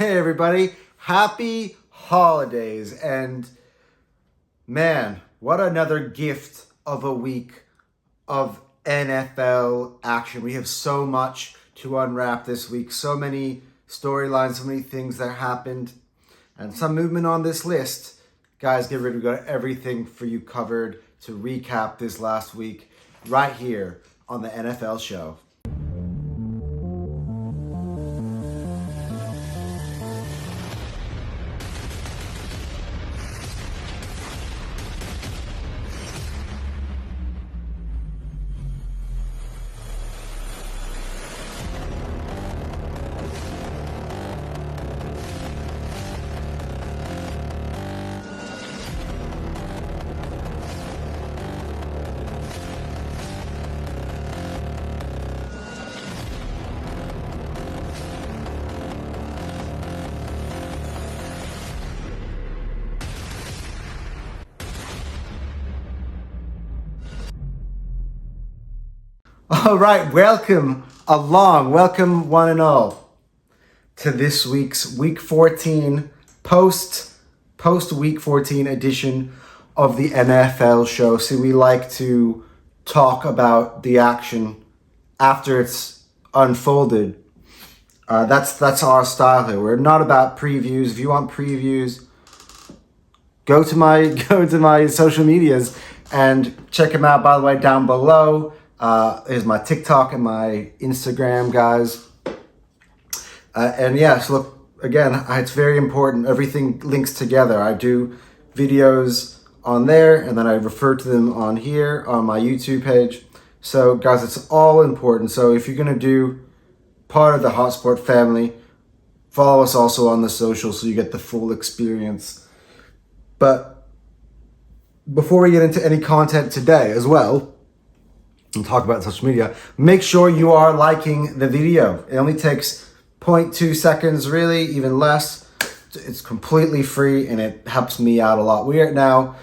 Hey everybody, happy holidays, and man, what another gift of a week of NFL action. We have so much to unwrap this week, so many storylines, so many things that happened, and some movement on this list. Guys, get ready, we got everything for you covered to recap this last week right here on the NFL show. All right, welcome one and all, to this week's Week 14 post Week 14 edition of the NFL show. See, we like to talk about the action after it's unfolded. That's our style here. We're not about previews. If you want previews, go to my social medias and check them out. By the way, down below. Here's my TikTok and my Instagram, guys. And yes, look, again, it's very important. Everything links together. I do videos on there, and then I refer to them on here on my YouTube page. So, guys, it's all important. So if you're going to do part of the Hotspot family, follow us also on the social so you get the full experience. But before we get into any content today as well, and talk about social media, make sure you are liking the video. It only takes 0.2 seconds, really, even less. It's completely free and it helps me out a lot. We are now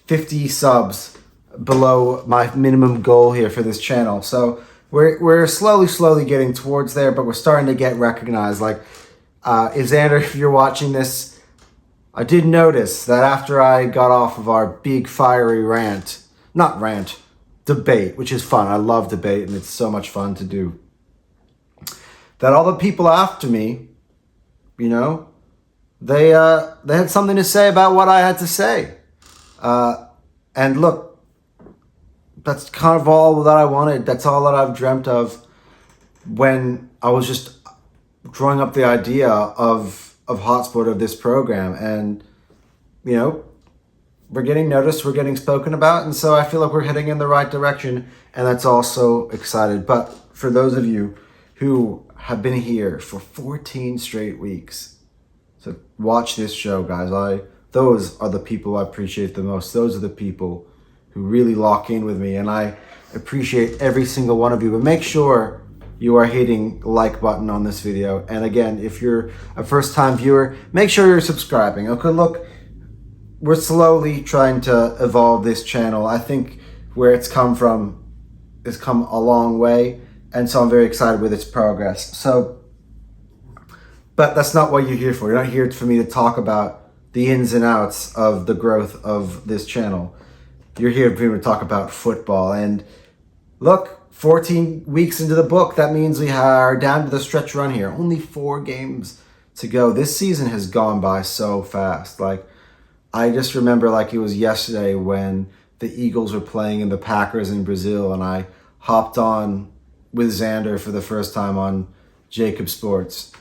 50 subs below my minimum goal here for this channel. So we're slowly getting towards there, but we're starting to get recognized. Like, Xander, if you're watching this, I did notice that after I got off of our big fiery debate, which is fun. I love debate and it's so much fun to do. That all the people after me, they had something to say about what I had to say. And look, that's kind of all that I wanted. That's all that I've dreamt of when I was just drawing up the idea of Hotspot, of this program. And, we're getting noticed, we're getting spoken about, and so I feel like we're heading in the right direction, and that's also excited. But for those of you who have been here for 14 straight weeks, so watch this show, guys. Those are the people I appreciate the most. Those are the people who really lock in with me, and I appreciate every single one of you. But make sure you are hitting the like button on this video. And again, if you're a first-time viewer, make sure you're subscribing. Okay, look, we're slowly trying to evolve this channel. I think where it's come from has come a long way, and so I'm very excited with its progress. So, but that's not what you're here for. You're not here for me to talk about the ins and outs of the growth of this channel. You're here for me to talk about football. And look, 14 weeks into the book, that means we are down to the stretch run here. Only 4 games to go. This season has gone by so fast. Like, I just remember like it was yesterday when the Eagles were playing in the Packers in Brazil, and I hopped on with Xander for the first time on Jacob Sports.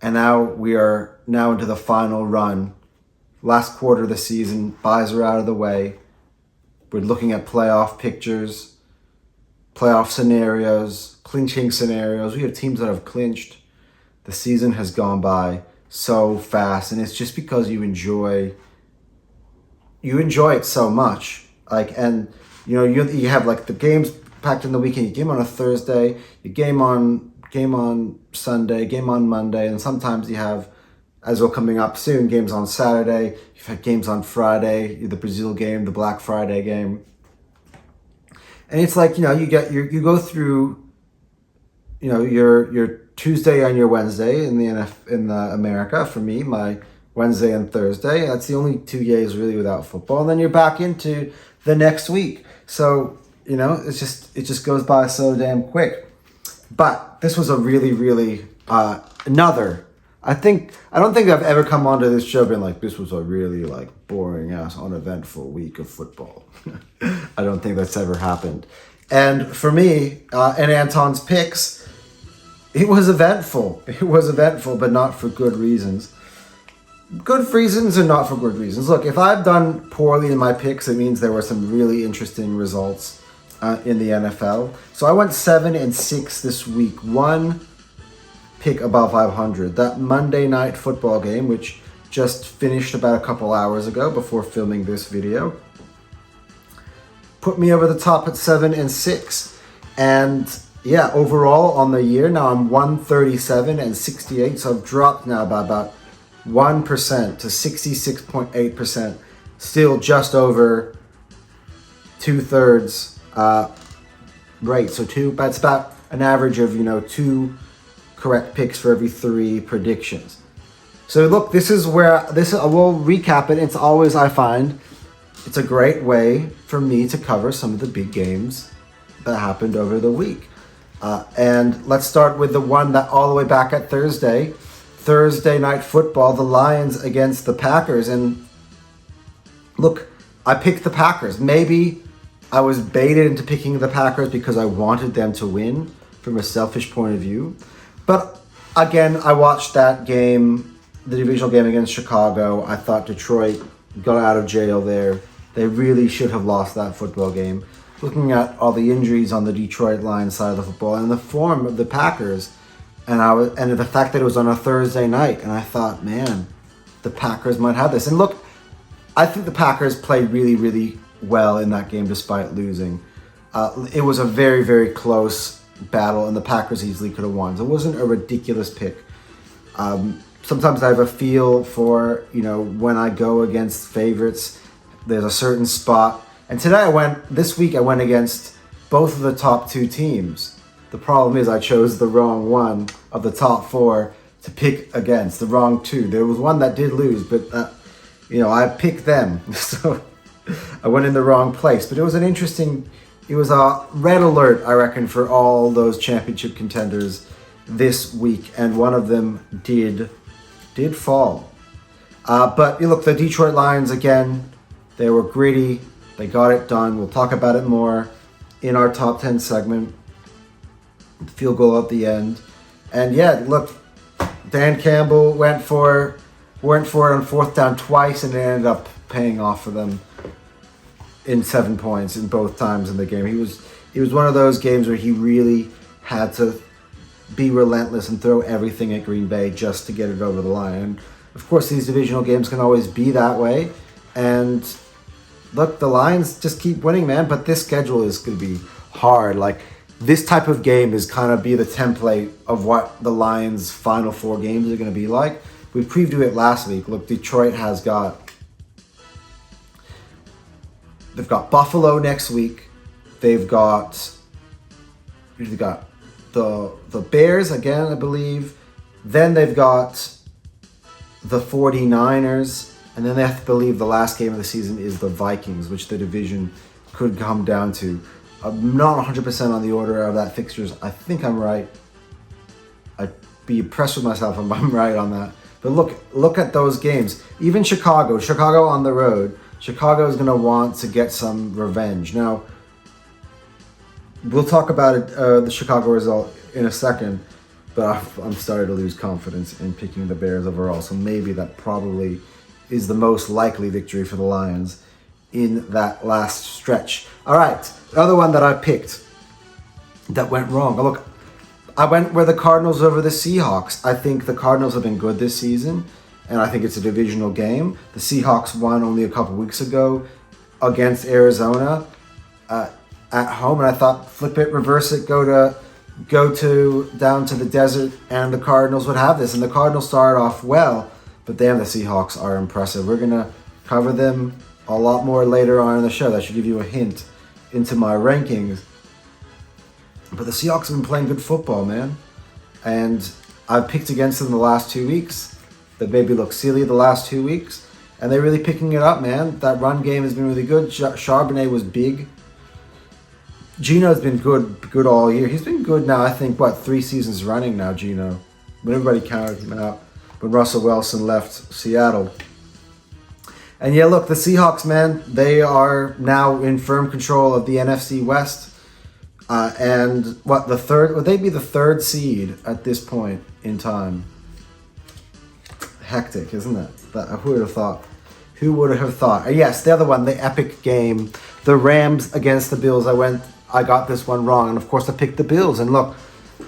And now we are into the final run. Last quarter of the season, buys are out of the way. We're looking at playoff pictures, playoff scenarios, clinching scenarios. We have teams that have clinched. The season has gone by so fast, and it's just because you enjoy it so much. Like, and you have like the games packed in the weekend. You game on a Thursday, you game on Sunday, game on Monday, and sometimes you have, as well coming up soon, games on Saturday. You've had games on Friday, the Brazil game, the Black Friday game, and it's like you go through your Tuesday and your Wednesday in the America. For me, my Wednesday and Thursday. That's the only 2 days really without football, and then you're back into the next week. So it just goes by so damn quick. But this was a really, really another. I don't think I've ever come onto this show being like, this was a really like boring ass uneventful week of football. I don't think that's ever happened. And for me, and Anton's picks, it was eventful. It was eventful, but not for good reasons. Good reasons and not for good reasons. Look, if I've done poorly in my picks, it means there were some really interesting results in the NFL. So I went 7-6 this week. One pick above 500. That Monday night football game, which just finished about a couple hours ago before filming this video, put me over the top at 7-6. And yeah, overall on the year, now I'm 137-68. So I've dropped now by about 1% to 66.8%. Still just over 2/3 rate. So that's about an average of 2 correct picks for every 3 predictions. So look, this is where I will recap it. It's always, I find, it's a great way for me to cover some of the big games that happened over the week. And let's start with the one that all the way back at Thursday night football, the Lions against the Packers. And look, I picked the Packers. Maybe I was baited into picking the Packers because I wanted them to win from a selfish point of view. But again, I watched that game, the divisional game against Chicago. I thought Detroit got out of jail there. They really should have lost that football game. Looking at all the injuries on the Detroit Lions side of the football and the form of the Packers, and the fact that it was on a Thursday night, and I thought, man, the Packers might have this. And look, I think the Packers played really, really well in that game despite losing. It was a very, very close battle, and the Packers easily could have won. So it wasn't a ridiculous pick. Sometimes I have a feel for, when I go against favorites, there's a certain spot. And this week I went against both of the top 2 teams. The problem is I chose the wrong one of the top 4 to pick against, the wrong 2. There was one that did lose, but I picked them. So I went in the wrong place. But it was it was a red alert, I reckon, for all those championship contenders this week. And one of them did fall. But look, the Detroit Lions, again, they were gritty. They got it done. We'll talk about it more in our top 10 segment. The field goal at the end. And yeah, look, Dan Campbell went for it on 4th down twice, and it ended up paying off for them in 7 points in both times in the game. It was one of those games where he really had to be relentless and throw everything at Green Bay just to get it over the line. And of course, these divisional games can always be that way. And look, the Lions just keep winning, man. But this schedule is going to be hard. Like, this type of game is kind of be the template of what the Lions' final 4 games are going to be like. We previewed it last week. Look, Detroit they've got Buffalo next week. They've got the Bears again, I believe. Then they've got the 49ers. And then they have to believe the last game of the season is the Vikings, which the division could come down to. I'm not 100% on the order of that fixtures. I think I'm right. I'd be impressed with myself if I'm right on that. But look at those games. Even Chicago on the road. Chicago is going to want to get some revenge. Now, we'll talk about it, the Chicago result in a second. But I'm starting to lose confidence in picking the Bears overall. So maybe that probably is the most likely victory for the Lions in that last stretch. All right, the other one that I picked that went wrong. Look, I went with the Cardinals over the Seahawks. I think the Cardinals have been good this season, and I think it's a divisional game. The Seahawks won only a couple weeks ago against Arizona at home, and I thought flip it, reverse it, go down to the desert, and the Cardinals would have this. And the Cardinals started off well, but damn, the Seahawks are impressive. We're going to cover them a lot more later on in the show. That should give you a hint into my rankings. But the Seahawks have been playing good football, man. And I've picked against them the last 2 weeks. They maybe look silly the last 2 weeks. And they're really picking it up, man. That run game has been really good. Charbonnet was big. Gino's been good all year. He's been good now, I think, 3 seasons running now, Gino. When everybody counted him out. When Russell Wilson left Seattle. And yeah, look, the Seahawks, man, they are now in firm control of the NFC West. And the third? Would they be the 3rd seed at this point in time? Hectic, isn't it? Who would have thought? Who would have thought? Yes, the other one, the epic game, the Rams against the Bills. I got this one wrong, and of course I picked the Bills. And look,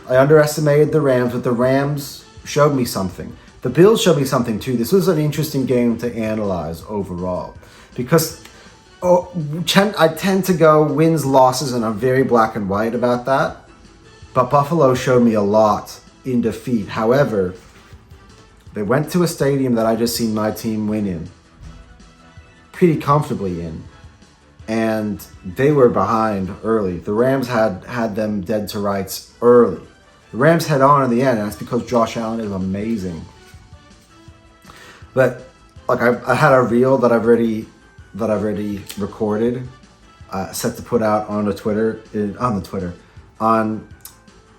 I underestimated the Rams, but the Rams showed me something. The Bills showed me something too. This was an interesting game to analyze overall, because I tend to go wins, losses, and I'm very black and white about that. But Buffalo showed me a lot in defeat. However, they went to a stadium that I just seen my team win in, pretty comfortably in, and they were behind early. The Rams had them dead to rights early. The Rams head on in the end, and that's because Josh Allen is amazing. But like I had a reel that I've already recorded, set to put out on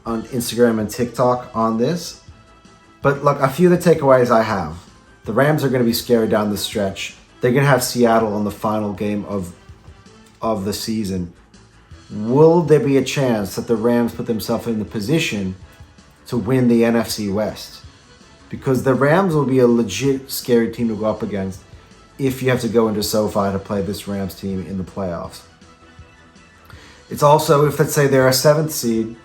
Instagram and TikTok on this. But look, a few of the takeaways I have. The Rams are going to be scary down the stretch. They're going to have Seattle on the final game of the season. Will there be a chance that the Rams put themselves in the position to win the NFC West? Because the Rams will be a legit scary team to go up against if you have to go into SoFi to play this Rams team in the playoffs. It's also, if let's say they're a 7th seed,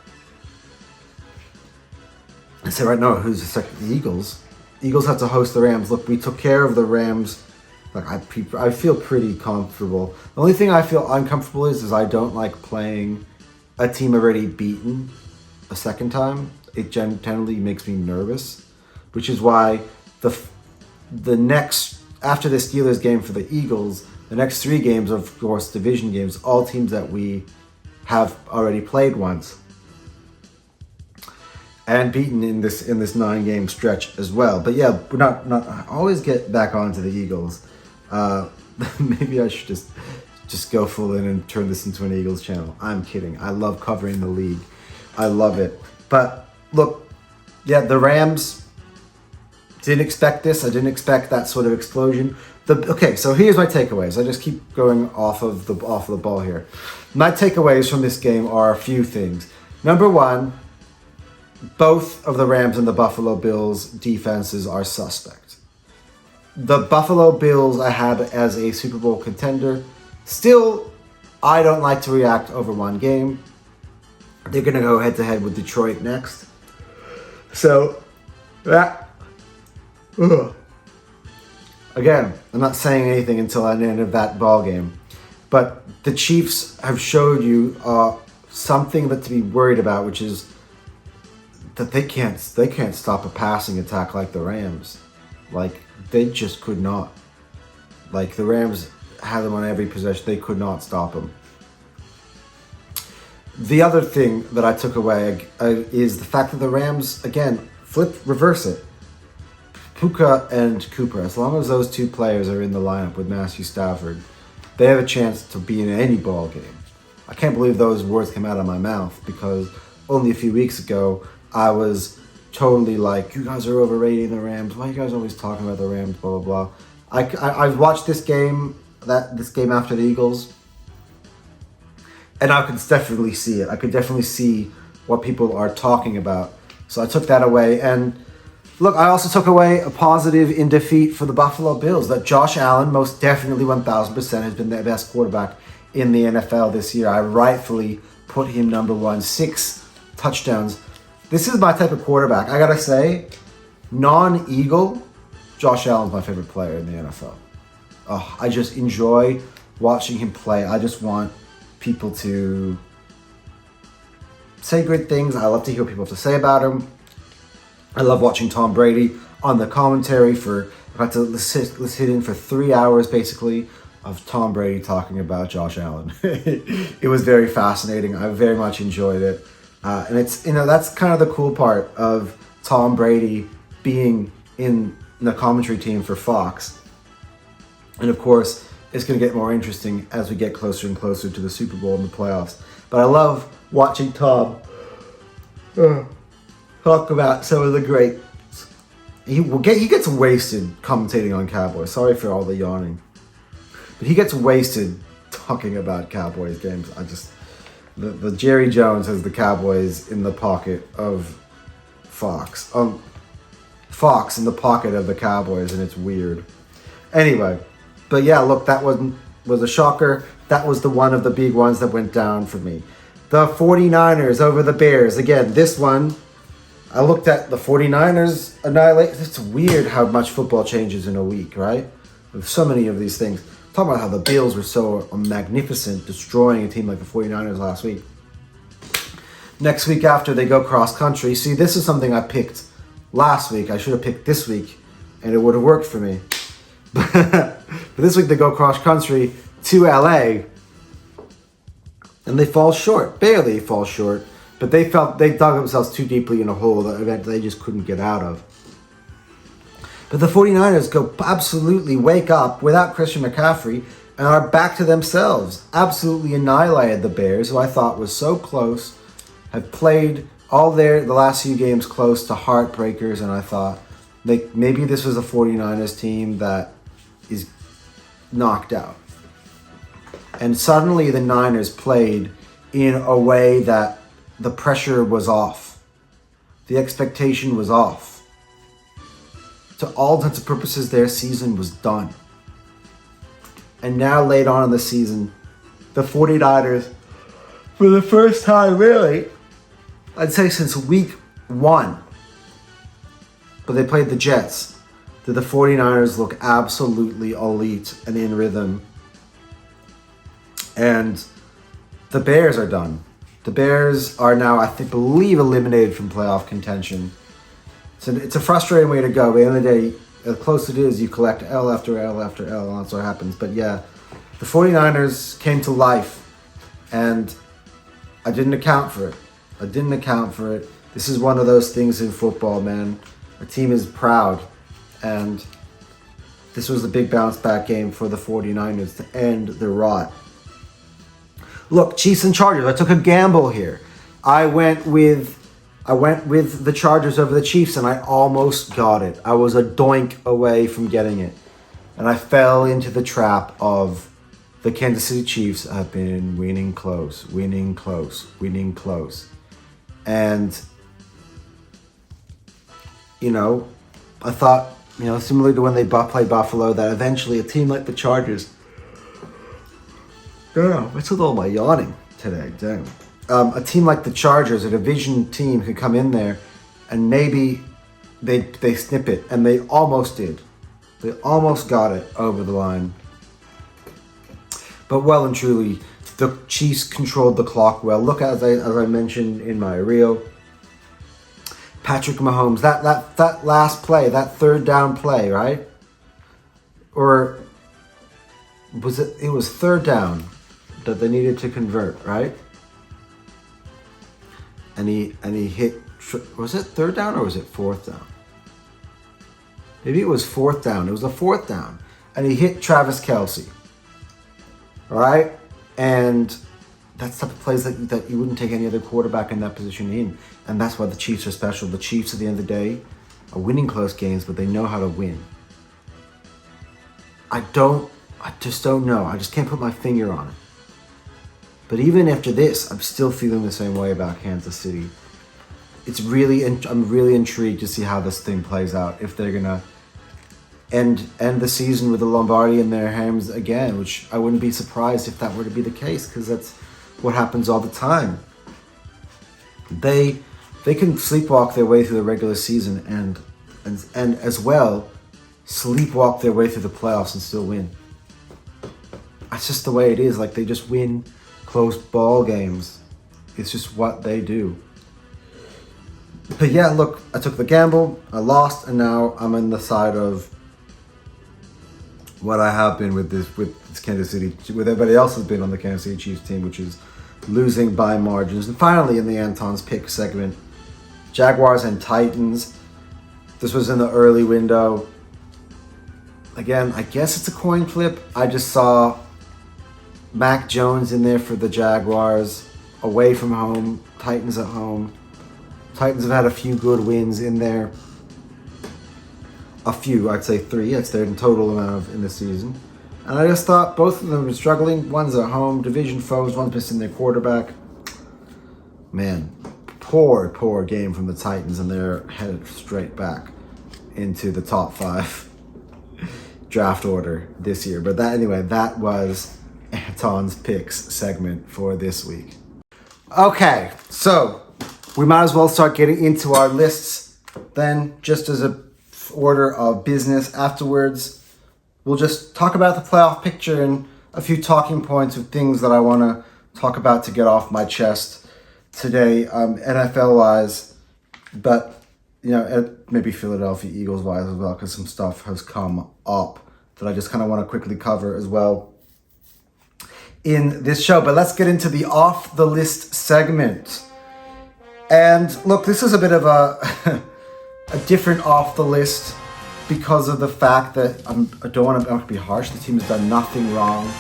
I say right now, who's the second? The Eagles. Eagles have to host the Rams. Look, we took care of the Rams. Like I feel pretty comfortable. The only thing I feel uncomfortable is I don't like playing a team already beaten a second time. It generally makes me nervous, which is why the next, after the Steelers game for the Eagles, the next 3 games, of course, division games, all teams that we have already played once and beaten in this 9-game stretch as well. But yeah, we're not. I always get back onto the Eagles. Maybe I should just go full in and turn this into an Eagles channel. I'm kidding. I love covering the league. I love it. But look, yeah, the Rams didn't expect this. I didn't expect that sort of explosion. Okay, so here's my takeaways. I just keep going off of the ball here. My takeaways from this game are a few things. Number one, both of the Rams and the Buffalo Bills defenses are suspect. The Buffalo Bills I had as a Super Bowl contender. Still, I don't like to react over one game. They're going to go head-to-head with Detroit next. So, that... Again, I'm not saying anything until the end of that ball game. But the Chiefs have showed you something that to be worried about, which is that they can't stop a passing attack like the Rams. Like, they just could not. Like, the Rams had them on every possession. They could not stop them. The other thing that I took away is the fact that the Rams, again, reverse it. Puka and Cooper, as long as those 2 players are in the lineup with Matthew Stafford, they have a chance to be in any ball game. I can't believe those words came out of my mouth, because only a few weeks ago, I was totally like, you guys are overrating the Rams. Why are you guys always talking about the Rams, blah, blah, blah. I've watched this game after the Eagles, and I could definitely see it. I could definitely see what people are talking about. So I took that away. And look, I also took away a positive in defeat for the Buffalo Bills, that Josh Allen most definitely 1,000% has been the best quarterback in the NFL this year. I rightfully put him number 1, 6 touchdowns. This is my type of quarterback. I gotta say, non-Eagle, Josh Allen's my favorite player in the NFL. Oh, I just enjoy watching him play. I just want people to say good things. I love to hear what people have to say about him. I love watching Tom Brady on the commentary. I got to sit in for 3 hours basically of Tom Brady talking about Josh Allen. It was very fascinating. I very much enjoyed it. And it's, that's kind of the cool part of Tom Brady being in the commentary team for Fox. And of course, it's going to get more interesting as we get closer and closer to the Super Bowl and the playoffs. But I love watching Tom talk about some of the greats. He gets wasted commentating on Cowboys. Sorry for all the yawning. But he gets wasted talking about Cowboys games. The Jerry Jones has the Cowboys in the pocket of Fox. Fox in the pocket of the Cowboys, and it's weird. Anyway, but yeah, look, that was a shocker. That was one of the big ones that went down for me. The 49ers over the Bears. Again, this one, I looked at the 49ers annihilate. It's weird how much football changes in a week, right? With so many of these things. Talking about how the Bills were so magnificent, destroying a team like the 49ers last week. Next week after, they go cross-country. See, this is something I picked last week. I should have picked this week, and it would have worked for me. But this week, they go cross-country to LA, and they fall short. Barely fall short. But they dug themselves too deeply in a hole that they just couldn't get out of. But the 49ers absolutely wake up without Christian McCaffrey and are back to themselves. Absolutely annihilated the Bears, who I thought was so close, have played the last few games close to heartbreakers, and I thought maybe this was a 49ers team that is knocked out. And suddenly the Niners played in a way that the pressure was off. The expectation was off. To all intents and purposes, their season was done. And now, late on in the season, the 49ers, for the first time, really, I'd say since week 1, but they played the Jets, did the 49ers look absolutely elite and in rhythm. And the Bears are done. The Bears are now, I believe, eliminated from playoff contention. So it's a frustrating way to go. At the end of the day, as close it is, you collect L after L after L, and that's what happens. But yeah, the 49ers came to life, and I didn't account for it. This is one of those things in football, man. A team is proud, and this was a big bounce back game for the 49ers to end the rot. Look, Chiefs and Chargers. I took a gamble here. I went with the Chargers over the Chiefs, and I almost got it. I was a doink away from getting it. And I fell into the trap of the Kansas City Chiefs have been winning close. And, I thought, similar to when they played Buffalo, that eventually a team like the Chargers... what's with all my yawning today? Damn. A team like the Chargers, a division team, could come in there and maybe they snip it, and they almost did. They almost got it over the line. But well and truly, the Chiefs controlled the clock well. Look, as I mentioned in my reel, Patrick Mahomes, that last play, that third down play, right? Or was it? It was third down that they needed to convert, right? And he hit. Was it third down or was it fourth down? Maybe it was fourth down. It was a fourth down, and he hit Travis Kelce. All right, and that's the type of plays that you wouldn't take any other quarterback in that position in, and that's why the Chiefs are special. The Chiefs, at the end of the day, are winning close games, but they know how to win. I just don't know. I just can't put my finger on it. But even after this, I'm still feeling the same way about Kansas City. I'm really intrigued to see how this thing plays out. If they're gonna end the season with the Lombardi in their hands again, which I wouldn't be surprised if that were to be the case, because that's what happens all the time. They can sleepwalk their way through the regular season and as well sleepwalk their way through the playoffs and still win. That's just the way it is. Like, they just win close ball games. It's just what they do. But yeah, look, I took the gamble, I lost, and now I'm on the side of what I have been with this Kansas City, with everybody else has been on the Kansas City Chiefs team, which is losing by margins. And finally, in the Anton's Pick segment, Jaguars and Titans. This was in the early window. Again, I guess it's a coin flip. I just saw Mac Jones in there for the Jaguars, away from home, Titans at home. Titans have had a few good wins in there. A few, I'd say 3. That's their total amount in the season. And I just thought both of them were struggling. One's at home, division foes, one's missing their quarterback. Man, poor game from the Titans, and they're headed straight back into the top 5 draft order this year. But that was Anton's Picks segment for this week. Okay, so we might as well start getting into our lists then, just as a order of business. Afterwards, we'll just talk about the playoff picture and a few talking points of things that I want to talk about to get off my chest today, NFL-wise, but maybe Philadelphia Eagles-wise as well, because some stuff has come up that I just kind of want to quickly cover as well in this show. But let's get into the off-the-list segment. And look, this is a bit of a different off-the-list because of the fact that I don't want to be harsh. The team has done nothing wrong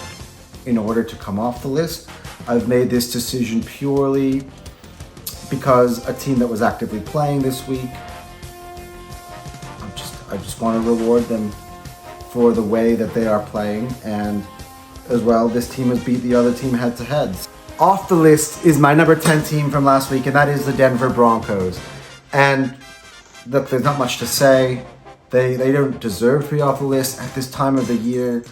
in order to come off the list. I've made this decision purely because a team that was actively playing this week, I just want to reward them for the way that they are playing, and as well, this team has beat the other team head to head. Off the list is my number 10 team from last week, and that is the Denver Broncos. And look, there's not much to say. They don't deserve to be off the list at this time of the year.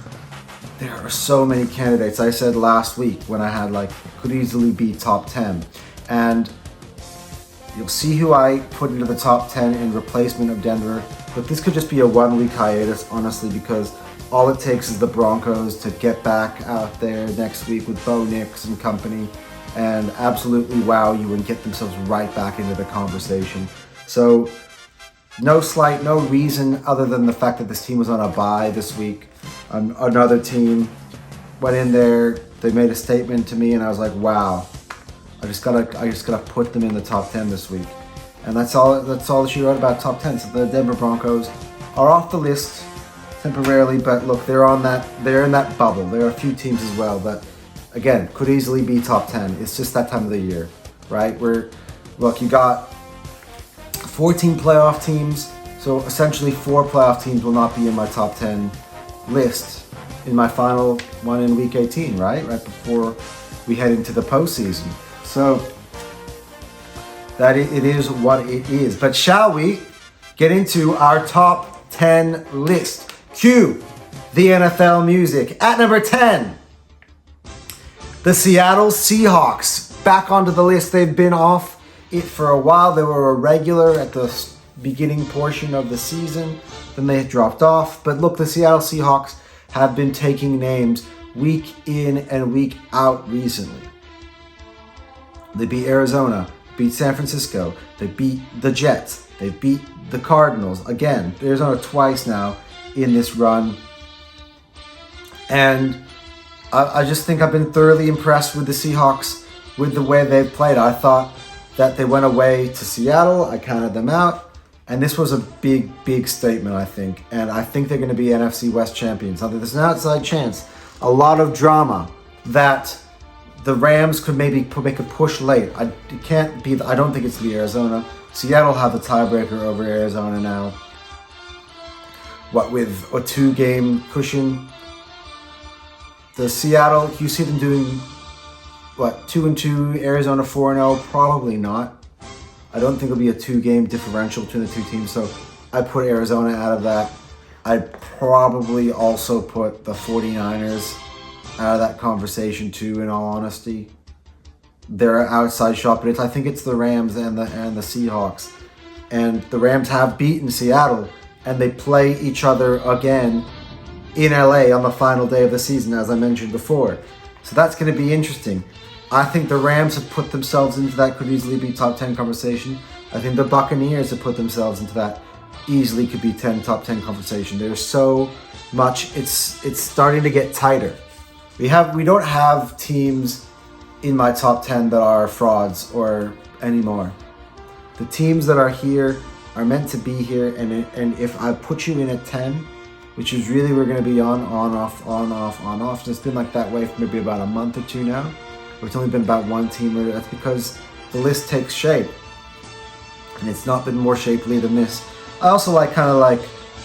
There are so many candidates. I said last week when I had could easily be top 10. And you'll see who I put into the top 10 in replacement of Denver. But this could just be a 1-week hiatus, honestly, because all it takes is the Broncos to get back out there next week with Bo Nix and company and absolutely wow you and get themselves right back into the conversation. So no reason other than the fact that this team was on a bye this week. Another team went in there, they made a statement to me, and I was like, wow, I just gotta put them in the top 10 this week. And that's all that she wrote about top 10. So the Denver Broncos are off the list temporarily, but look, they're in that bubble. There are a few teams as well that, again, could easily be top 10. It's just that time of the year, right? You got 14 playoff teams, so essentially 4 playoff teams will not be in my top 10 list in my final one in week 18, right before we head into the postseason. So that it is what it is. But shall we get into our top 10 list? Cue the NFL music. At number 10, the Seattle Seahawks, back onto the list. They've been off it for a while. They were a regular at the beginning portion of the season, then they dropped off. But look, the Seattle Seahawks have been taking names week in and week out recently. They beat Arizona, beat San Francisco, they beat the Jets, they beat the Cardinals. Again, Arizona twice now in this run. And I just think I've been thoroughly impressed with the Seahawks, with the way they've played. I thought that they went away to Seattle, I counted them out, and this was a big statement, I think. And I think they're going to be NFC West champions. Now, there's an outside chance, a lot of drama, that the Rams could maybe make a push late. I don't think it's the Arizona. Seattle have the tiebreaker over Arizona now. With a 2-game cushion. The Seattle, you see them doing 2-2, Arizona 4-0? Probably not. I don't think it'll be a 2-game differential between the two teams, so I put Arizona out of that. I'd probably also put the 49ers out of that conversation too, in all honesty. They're outside shot, but I think it's the Rams and the Seahawks. And the Rams have beaten Seattle, and they play each other again in LA on the final day of the season, as I mentioned before. So that's going to be interesting. I think the Rams have put themselves into that could easily be top 10 conversation. I think the Buccaneers have put themselves into that easily could be top 10 conversation. There's so much. It's starting to get tighter. We don't have teams in my top 10 that are frauds or anymore. The teams that are here are meant to be here, and if I put you in at 10, which is really we're going to be on, off, on, off, on, off. It's been like that way for maybe about a month or two now. It's only been about one team. That's because the list takes shape, and it's not been more shapely than this. I also like kind of like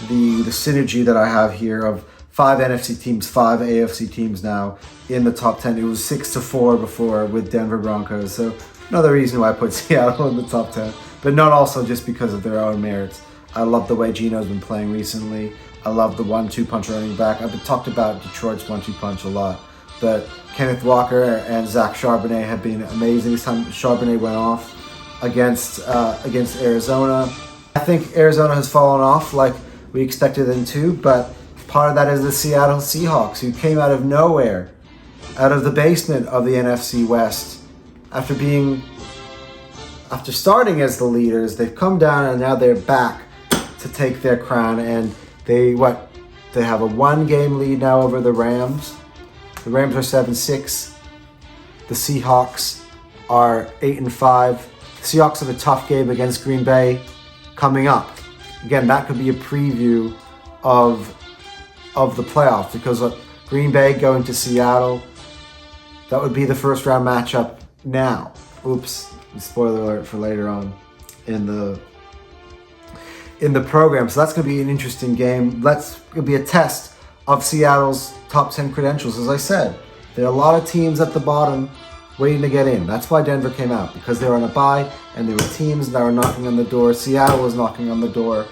the synergy that I have here of 5 NFC teams, 5 AFC teams now in the top 10. It was 6-4 before with Denver Broncos. So another reason why I put Seattle in the top 10, but not also just because of their own merits. I love the way Gino's been playing recently. I love the 1-2 punch running back. I've been talked about Detroit's 1-2 punch a lot, but Kenneth Walker and Zach Charbonnet have been amazing. This time Charbonnet went off against Arizona. I think Arizona has fallen off like we expected them to, but part of that is the Seattle Seahawks, who came out of nowhere, out of the basement of the NFC West. After starting as the leaders, they've come down and now they're back to take their crown, and they have a 1-game lead now over the Rams. The Rams are 7-6. The Seahawks are 8-5. The Seahawks have a tough game against Green Bay coming up. Again, that could be a preview of the playoffs, because Green Bay going to Seattle, that would be the first round matchup now. Oops, spoiler alert for later on in the program. So that's going to be an interesting game. It'll be a test of Seattle's top 10 credentials. As I said, there are a lot of teams at the bottom waiting to get in. That's why Denver came out, because they were on a bye and there were teams that were knocking on the door. Seattle was knocking on the door,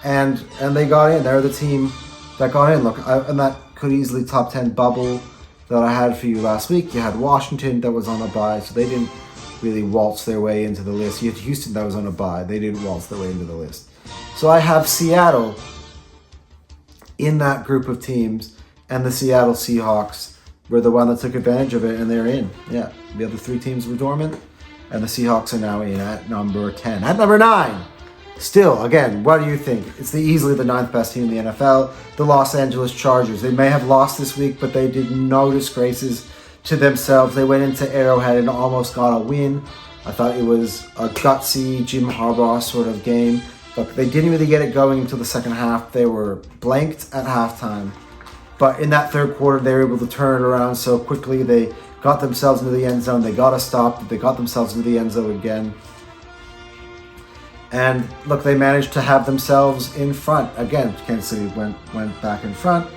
and they got in. They're the team that got in. Look, and that could easily top 10 bubble that I had for you last week. You had Washington that was on a bye, so they didn't really waltz their way into the list. You had Houston that was on a bye. They didn't waltz their way into the list. So I have Seattle in that group of teams, and the Seattle Seahawks were the one that took advantage of it, and they're in. Yeah, the other 3 teams were dormant, and the Seahawks are now in at number 10. At number 9, still, again, what do you think? It's easily the 9th best team in the NFL, the Los Angeles Chargers. They may have lost this week, but they did no disgraces to themselves. They went into Arrowhead and almost got a win. I thought it was a gutsy Jim Harbaugh sort of game. Look, they didn't really get it going until the second half. They were blanked at halftime. But in that third quarter, they were able to turn it around so quickly. They got themselves into the end zone. They got a stop. They got themselves into the end zone again. And look, they managed to have themselves in front. Again, Kansas City went back in front.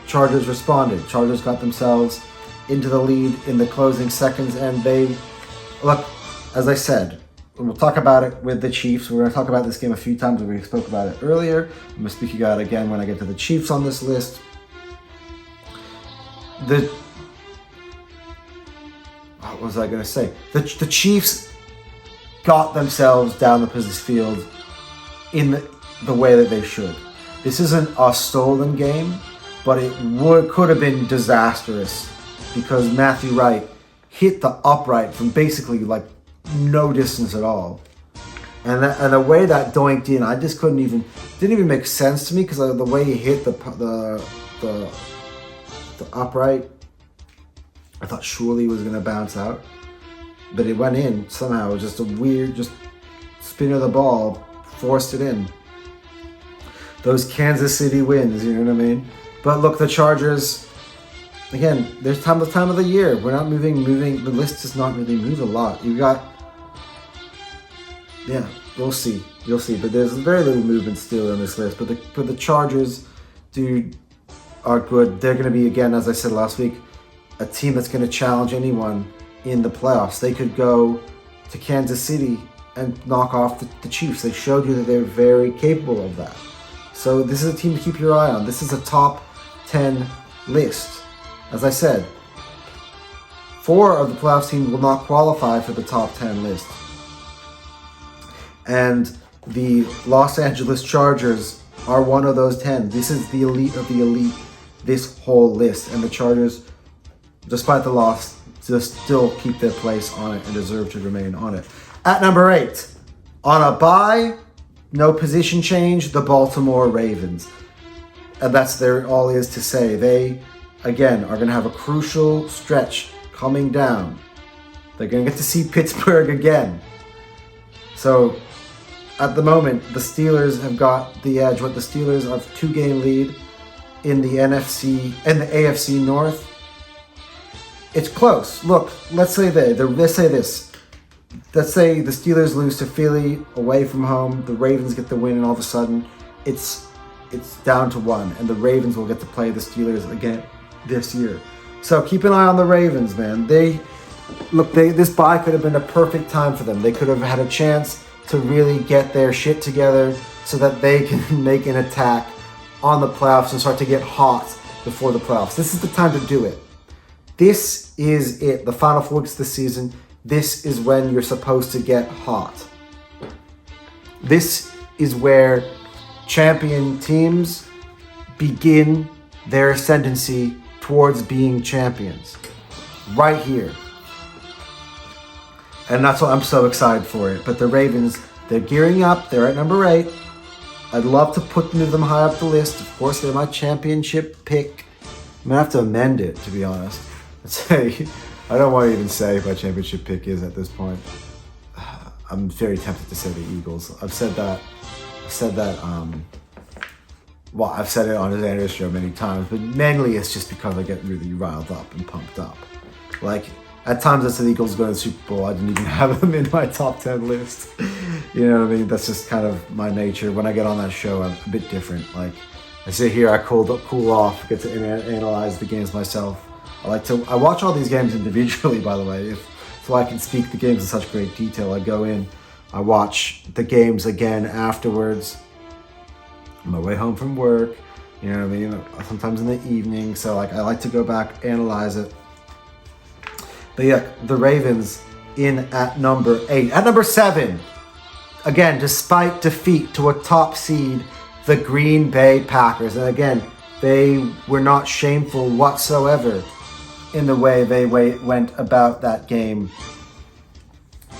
Chargers responded. Chargers got themselves into the lead in the closing seconds. And they, look, as I said, we'll talk about it with the Chiefs. We're going to talk about this game a few times. We spoke about it earlier. I'm going to speak about it again when I get to the Chiefs on this list. What was I going to say? The Chiefs got themselves down the field in the way that they should. This isn't a stolen game, but it could have been disastrous because Matthew Wright hit the upright from basically like no distance at all, and the way that doinked in, I just didn't even make sense to me, because the way he hit the upright, I thought surely it was going to bounce out, but it went in somehow. It was just a weird, just spin of the ball, forced it in. Those Kansas City wins, you know what I mean? But look, the Chargers, again, there's the time of the year. We're not moving. The list does not really move a lot. You got, yeah, you'll see. But there's very little movement still in this list. But the Chargers, dude, are good. They're going to be, again, as I said last week, a team that's going to challenge anyone in the playoffs. They could go to Kansas City and knock off the Chiefs. They showed you that they're very capable of that. So this is a team to keep your eye on. This is a top 10 list. As I said, 4 of the playoffs teams will not qualify for the top 10 list. And the Los Angeles Chargers are one of those 10. This is the elite of the elite, this whole list. And the Chargers, despite the loss, just still keep their place on it and deserve to remain on it. At number 8, on a bye, no position change, the Baltimore Ravens. And that's all is to say. They again, are going to have a crucial stretch coming down. They're going to get to see Pittsburgh again. So, at the moment, the Steelers have got the edge. What the Steelers have a 2-game lead in the NFC and the AFC North. It's close. Look, let's say this. Let's say the Steelers lose to Philly away from home. The Ravens get the win, and all of a sudden, it's down to 1, and the Ravens will get to play the Steelers again this year. So keep an eye on the Ravens, man. This bye could have been a perfect time for them. They could have had a chance to really get their shit together so that they can make an attack on the playoffs and start to get hot before the playoffs. This is the time to do it. This is it. The final 4 weeks of the season, this is when you're supposed to get hot. This is where champion teams begin their ascendancy towards being champions. Right here. And that's why I'm so excited for it. But the Ravens, they're gearing up. They're at number 8. I'd love to put them high up the list. Of course, they're my championship pick. I'm going to have to amend it, to be honest. I don't want to even say what my championship pick is at this point. I'm very tempted to say the Eagles. I've said that. I've said it on his Andrews show many times, but mainly it's just because I get really riled up and pumped up. Like, at times I said the Eagles go to the Super Bowl. I didn't even have them in my top 10 list. You know what I mean? That's just kind of my nature. When I get on that show, I'm a bit different. Like, I sit here, I cool off, get to analyze the games myself. I watch all these games individually, by the way, so I can speak the games in such great detail. I go in, I watch the games again afterwards, on my way home from work, you know what I mean? Sometimes in the evening, so I like to go back, analyze it. But yeah, the Ravens in at number 8. At number 7, again, despite defeat to a top seed, the Green Bay Packers. And again, they were not shameful whatsoever in the way they went about that game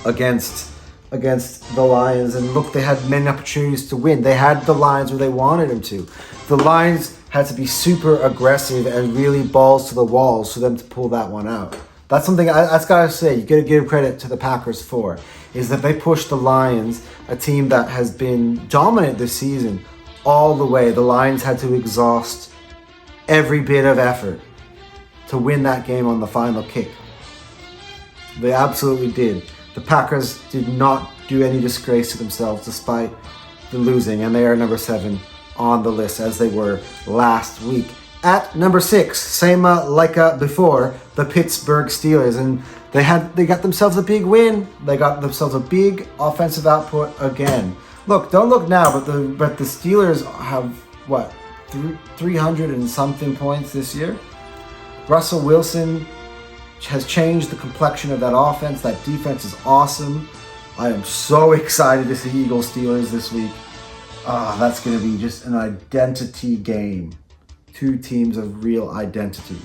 against the Lions. And look, they had many opportunities to win. They had the Lions where they wanted them to. The Lions had to be super aggressive and really balls to the walls for them to pull that one out. That's something I've got to say, you got to give credit to the Packers for, is that they pushed the Lions, a team that has been dominant this season, all the way. The Lions had to exhaust every bit of effort to win that game on the final kick. They absolutely did. The Packers did not do any disgrace to themselves despite the losing, and they are number 7 on the list as they were last week. At number 6, same like before, the Pittsburgh Steelers, and they got themselves a big win. They got themselves a big offensive output again. Look, don't look now, but the Steelers have what, 300 and something points this year. Russell Wilson has changed the complexion of that offense. That defense is awesome. I am so excited to see Eagles Steelers this week. That's going to be just an identity game. 2 teams of real identity,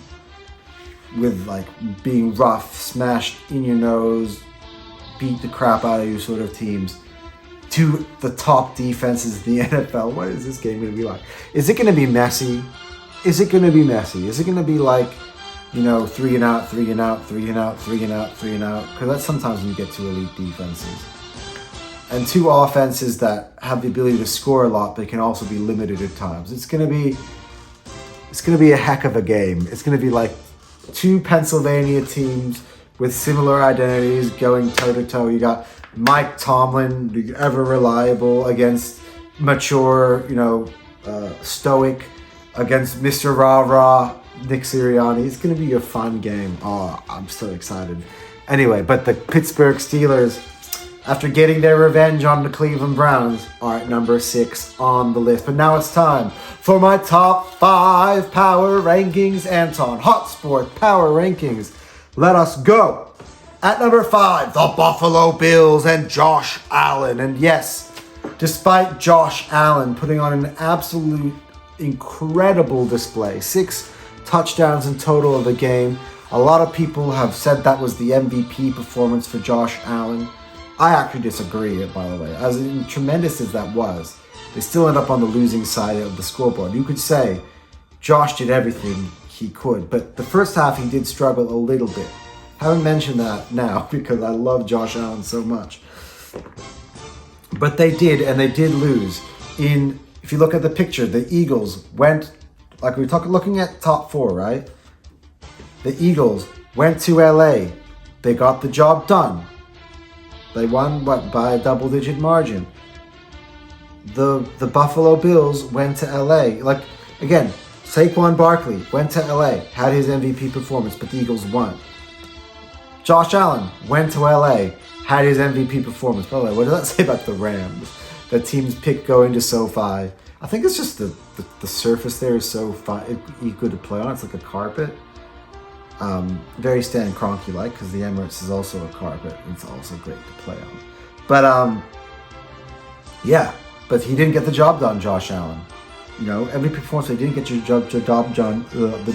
with like being rough, smashed in your nose, beat the crap out of you sort of teams. 2 the top defenses in the NFL. What is this game going to be like? Is it going to be messy? Is it going to be like, 3 and out, 3 and out, 3 and out, 3 and out, 3 and out? Because that's sometimes when you get to elite defenses. And 2 offenses that have the ability to score a lot, but can also be limited at times. It's going to be a heck of a game. It's going to be like 2 Pennsylvania teams with similar identities going toe-to-toe. You got Mike Tomlin, the ever reliable, against mature, stoic, against Mr. Rah-Rah, Nick Sirianni. It's going to be a fun game. Oh, I'm so excited. Anyway, but the Pittsburgh Steelers, after getting their revenge on the Cleveland Browns, are at number 6 on the list. But now it's time for my top 5 power rankings. Anton, Hot Sport Power Rankings. Let us go. At number 5, the Buffalo Bills and Josh Allen. And yes, despite Josh Allen putting on an absolute incredible display, 6 touchdowns in total of the game, a lot of people have said that was the MVP performance for Josh Allen. I actually disagree, by the way. As tremendous as that was, they still end up on the losing side of the scoreboard. You could say Josh did everything he could. But the first half, he did struggle a little bit. Haven't mentioned that now because I love Josh Allen so much. But they did, and they did lose. If you look at the picture, the Eagles went, like we were looking at top 4, right? The Eagles went to LA. They got the job done. They won, by a double-digit margin. The Buffalo Bills went to LA. Like, again, Saquon Barkley went to LA, had his MVP performance, but the Eagles won. Josh Allen went to LA, had his MVP performance. By the way, what does that say about the Rams? The teams pick going to SoFi. I think it's just the surface there is so good to play on. It's like a carpet. Very Stan Kroenke-like, because the Emirates is also a carpet. It's also great to play on. But yeah, but he didn't get the job done, Josh Allen. Every performance, he didn't get the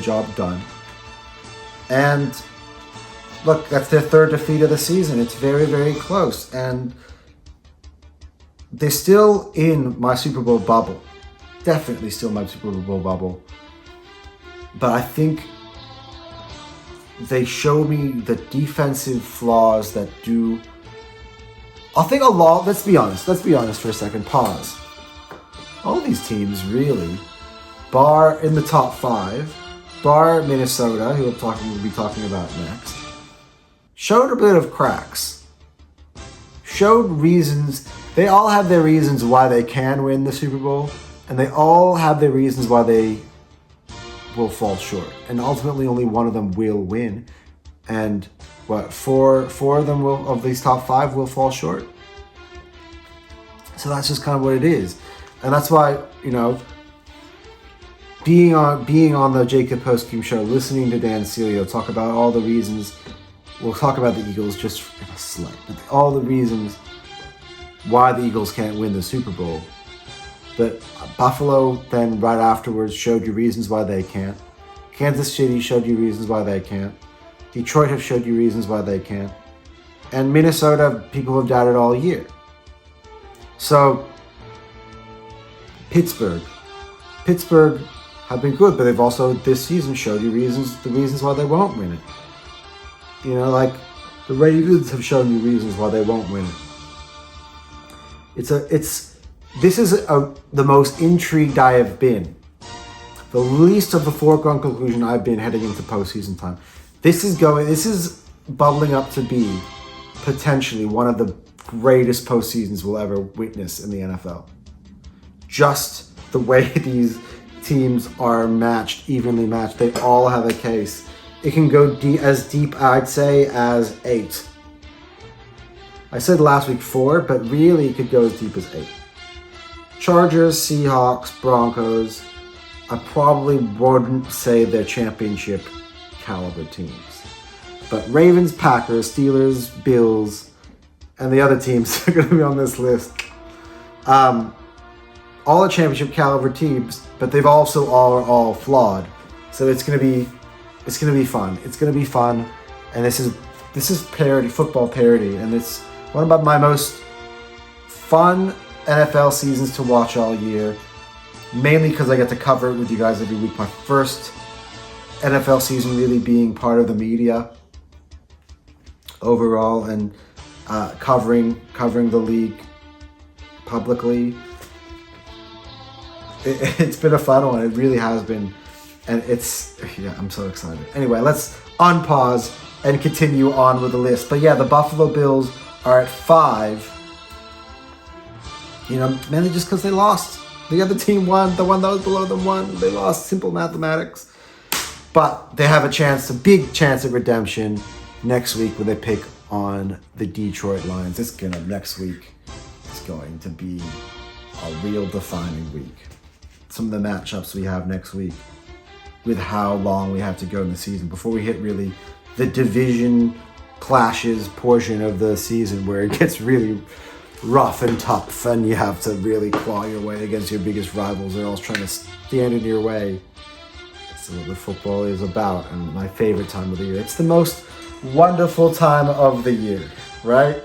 job done. And look, that's their 3rd defeat of the season. It's very, very close. And they're still in my Super Bowl bubble. Definitely still my Super Bowl bubble. But I think they show me the defensive flaws that do... I think a lot... Let's be honest for a second. Pause. All these teams, really, bar in the top 5, bar Minnesota, who we'll be talking about next, showed a bit of cracks. Showed reasons. They all have their reasons why they can win the Super Bowl, and they all have their reasons why they will fall short. And ultimately, only one of them will win. And four of them of these top 5 will fall short. So that's just kind of what it is. And that's why, being on the Jacob Postgame show, listening to Dan Celio talk about all the reasons. We'll talk about the Eagles just in a slight, but all the reasons why the Eagles can't win the Super Bowl. But Buffalo then right afterwards showed you reasons why they can't. Kansas City showed you reasons why they can't. Detroit have showed you reasons why they can't. And Minnesota, people have doubted all year. So, Pittsburgh have been good, but they've also this season showed you the reasons why they won't win it. Like the Ravens have shown you reasons why they won't win it. This is the most intrigued I have been. The least of the foregone conclusion I've been heading into postseason time. This is bubbling up to be potentially one of the greatest postseasons we'll ever witness in the NFL. Just the way these teams are evenly matched. They all have a case. It can go as deep, I'd say, as 8. I said last week 4, but really it could go as deep as 8. Chargers, Seahawks, Broncos, I probably wouldn't say they're championship caliber teams. But Ravens, Packers, Steelers, Bills, and the other teams are going to be on this list. All are championship caliber teams, but they've also all flawed. So it's going to be fun. It's going to be fun, and this is parody, football parody, and it's one of my most fun NFL seasons to watch all year. Mainly because I get to cover it with you guys every week. My first NFL season really being part of the media overall, and covering the league publicly. It's been a fun one. It really has been. And I'm so excited. Anyway, let's unpause and continue on with the list. But yeah, the Buffalo Bills are at 5. Mainly just because they lost. The other team won. The one that was below them won. They lost. Simple mathematics. But they have a big chance at redemption next week when they pick on the Detroit Lions. Next week is going to be a real defining week. Some of the matchups we have next week, with how long we have to go in the season before we hit really the division clashes portion of the season, where it gets really rough and tough and you have to really claw your way against your biggest rivals. They're all trying to stand in your way. That's what the football is about, and my favorite time of the year. It's the most wonderful time of the year, right?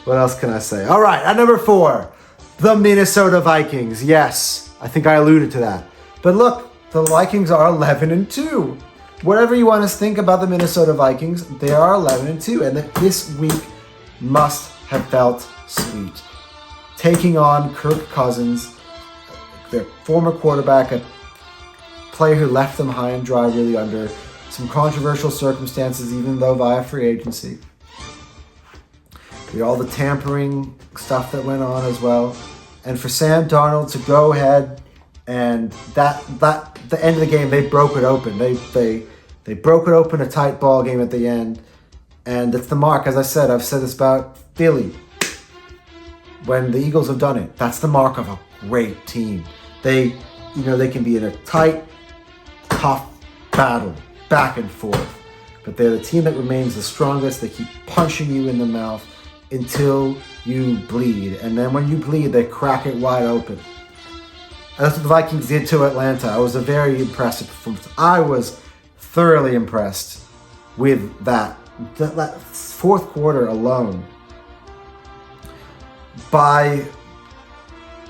What else can I say? All right, at number 4, the Minnesota Vikings. Yes, I think I alluded to that. But look, The Vikings are 11-2. Whatever you want to think about the Minnesota Vikings, they are 11-2, and this week must have felt sweet. Taking on Kirk Cousins, their former quarterback, a player who left them high and dry, really under some controversial circumstances, even though via free agency. All the tampering stuff that went on as well, and for Sam Darnold to go ahead and that the end of the game, they broke it open. They broke it open, a tight ball game at the end, and it's the mark. As I said, I've said this about Philly. When the Eagles have done it, that's the mark of a great team. They can be in a tight, tough battle, back and forth, but they're the team that remains the strongest. They keep punching you in the mouth until you bleed, and then when you bleed, they crack it wide open. And that's what the Vikings did to Atlanta. It was a very impressive performance. I was thoroughly impressed with that fourth quarter alone by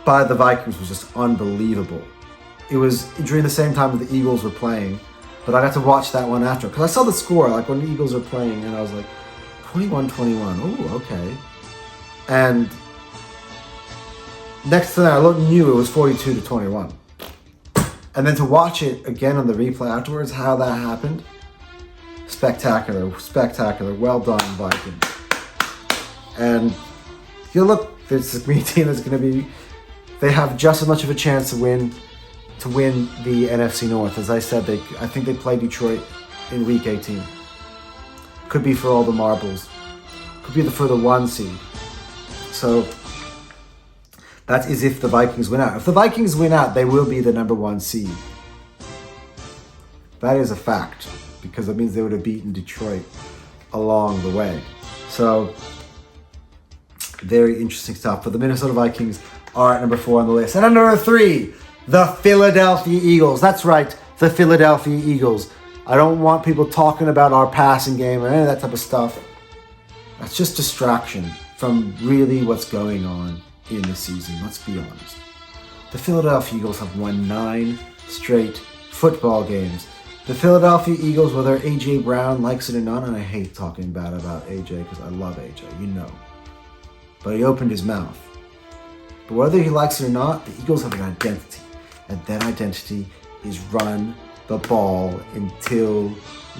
the Vikings was just unbelievable. It was during the same time that the Eagles were playing, but I got to watch that one after, because I saw the score like when the Eagles were playing, and I was like, 21-21. Oh, okay. And next to that, I knew it was 42-21. And then to watch it again on the replay afterwards, how that happened, spectacular. Well done, Vikings. And this is a team that's going to be. They have just as much of a chance to win the NFC North. As I said, I think they play Detroit in Week 18. Could be for all the marbles. Could be for the 1 seed. So that is if the Vikings win out. If the Vikings win out, they will be the number 1 seed. That is a fact, because it means they would have beaten Detroit along the way. So very interesting stuff. But the Minnesota Vikings are at number 4 on the list. And at number 3, the Philadelphia Eagles. That's right, the Philadelphia Eagles. I don't want people talking about our passing game or any of that type of stuff. That's just distraction from really what's going on in the season. Let's be honest. The Philadelphia Eagles have won 9 straight football games. The Philadelphia Eagles, whether A.J. Brown likes it or not, and I hate talking bad about A.J. because I love A.J., but he opened his mouth. But whether he likes it or not, the Eagles have an identity, and that identity is run the ball until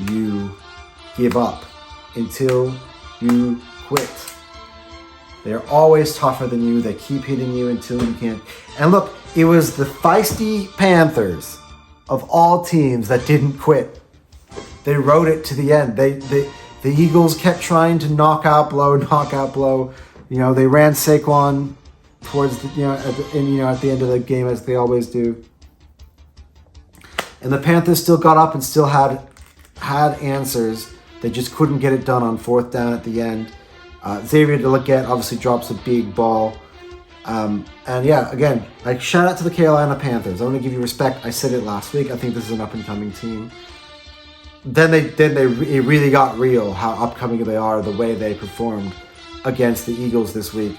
you give up, until you quit. They're always tougher than you. They keep hitting you until you can't. And look, it was the feisty Panthers of all teams that didn't quit. They rode it to the end. The Eagles kept trying to knockout blow. They ran Saquon towards at the end of the game, as they always do. And the Panthers still got up and still had answers. They just couldn't get it done on 4th down at the end. Xavier DeLeggett obviously drops a big ball. Again, shout out to the Carolina Panthers. I want to give you respect. I said it last week. I think this is an up-and-coming team. It really got real how upcoming they are, the way they performed against the Eagles this week.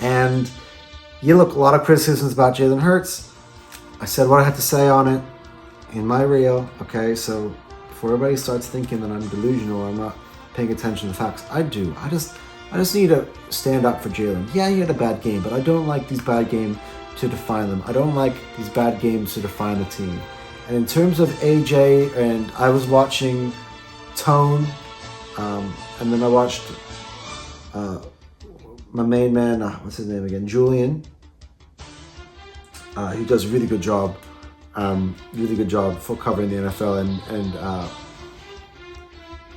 And a lot of criticisms about Jalen Hurts. I said what I had to say on it in my reel. Okay, so before everybody starts thinking that I'm delusional or I'm not paying attention to the facts, I do. I just need to stand up for Jalen. Yeah, he had a bad game, but I don't like these bad games to define them. I don't like these bad games to define the team. And in terms of AJ, and I was watching Tone, and then I watched my main man, what's his name again? Julian. He does a really good job for covering the NFL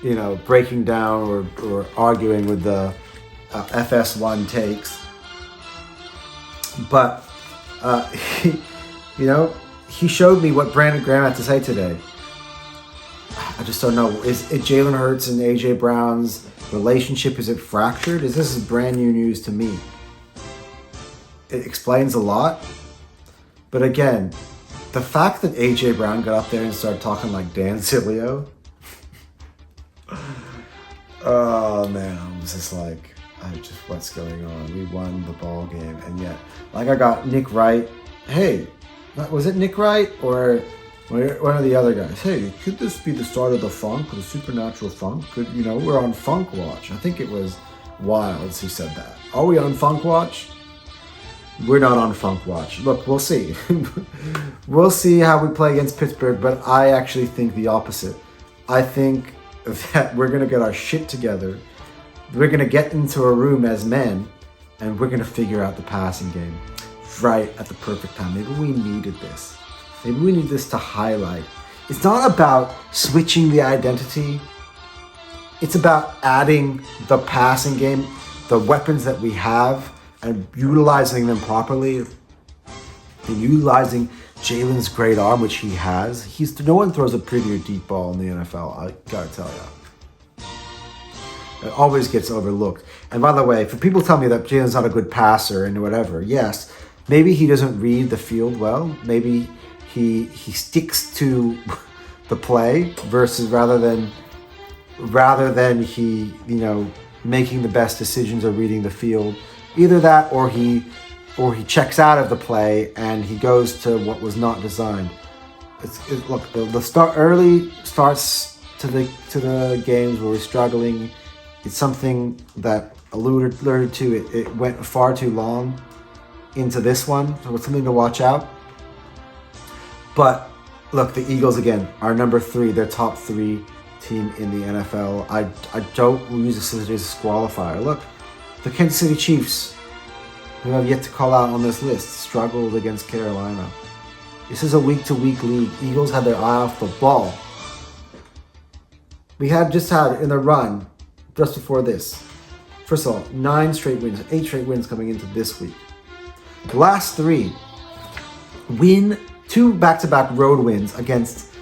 and breaking down or arguing with the FS1 takes. But he showed me what Brandon Graham had to say today. I just don't know. Is it Jalen Hurts and AJ Brown's relationship? Is it fractured? This is brand new news to me. It explains a lot. But again, the fact that AJ Brown got up there and started talking like Dan Sileo, oh man, I was just like, what's going on? We won the ball game, and yet, I got Nick Wright. Hey, Was it Nick Wright or one of the other guys? Hey, could this be the start of the funk, the supernatural funk? Could, we're on Funk Watch. I think it was Wilds who said that. Are we on Funk Watch? We're not on Funk Watch. Look, we'll see. We'll see how we play against Pittsburgh, but I actually think the opposite. I think that we're going to get our shit together. We're going to get into a room as men, and we're going to figure out the passing game right at the perfect time. Maybe we needed this. Maybe we need this to highlight. It's not about switching the identity. It's about adding the passing game, the weapons that we have, and utilizing them properly. And utilizing Jalen's great arm, which he has. No one throws a prettier deep ball in the NFL, I gotta tell you. It always gets overlooked. And by the way, for people tell me that Jalen's not a good passer and whatever, yes, maybe he doesn't read the field well. Maybe he sticks to the play versus rather than he, making the best decisions or reading the field. Either that or he checks out of the play and he goes to what was not designed. Look, the early starts to the games where we're struggling. It's something that alluded to. It went far too long into this one, so it's something to watch out. But look, the Eagles again are number 3. They're top 3 team in the NFL. I don't use this as a disqualifier. Look, the Kansas City Chiefs, who have yet to call out on this list, struggled against Carolina. This is a week-to-week league. Eagles had their eye off the ball. We had in the run, just before this, first of all, 8 straight wins coming into this week. The last 3 win 2 back-to-back road wins against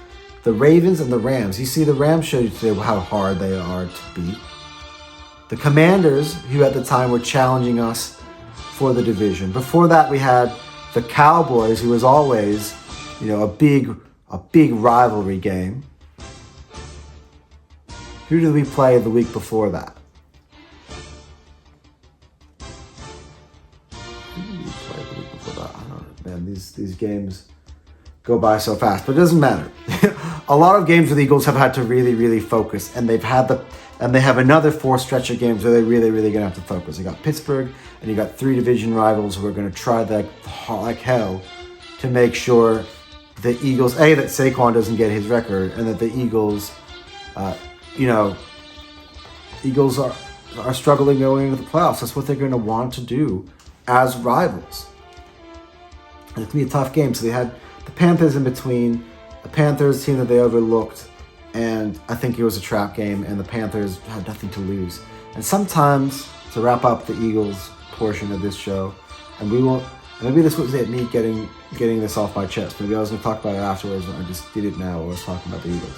the Ravens and the Rams. You see, the Rams showed you today how hard they are to beat. The Commanders, who at the time were challenging us for the division. Before that, we had the Cowboys, who was always, a big rivalry game. Who did we play the week before that? Who did we play the week before that? I don't know, man. These games go by so fast, but it doesn't matter. A lot of games with the Eagles have had to really, really focus, and they have another 4 stretch of games where they're really, really going to have to focus. You got Pittsburgh, and you got 3 division rivals who are going to try like hell to make sure the Eagles, that Saquon doesn't get his record, and that the Eagles, Eagles are struggling going into the playoffs. That's what they're going to want to do as rivals. And it's going to be a tough game. So they had the Panthers in between, the Panthers team that they overlooked, and I think it was a trap game, and the Panthers had nothing to lose. And sometimes, to wrap up the Eagles portion of this show, and maybe this was it, me getting this off my chest. Maybe I was going to talk about it afterwards, but I just did it now. I was talking about the Eagles.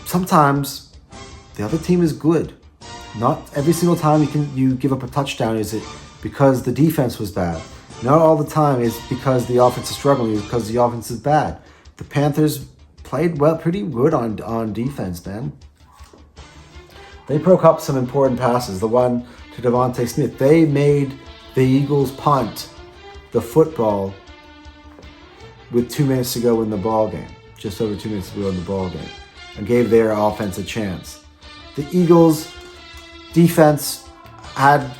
Sometimes the other team is good. Not every single time you give up a touchdown is it because the defense was bad. Not all the time is because the offense is struggling, it's because the offense is bad. The Panthers played pretty good on defense, man. They broke up some important passes. The one to Devontae Smith. They made the Eagles punt the football with 2 minutes to go in the ball game. Just over 2 minutes to go in the ball game. And gave their offense a chance. The Eagles' defense had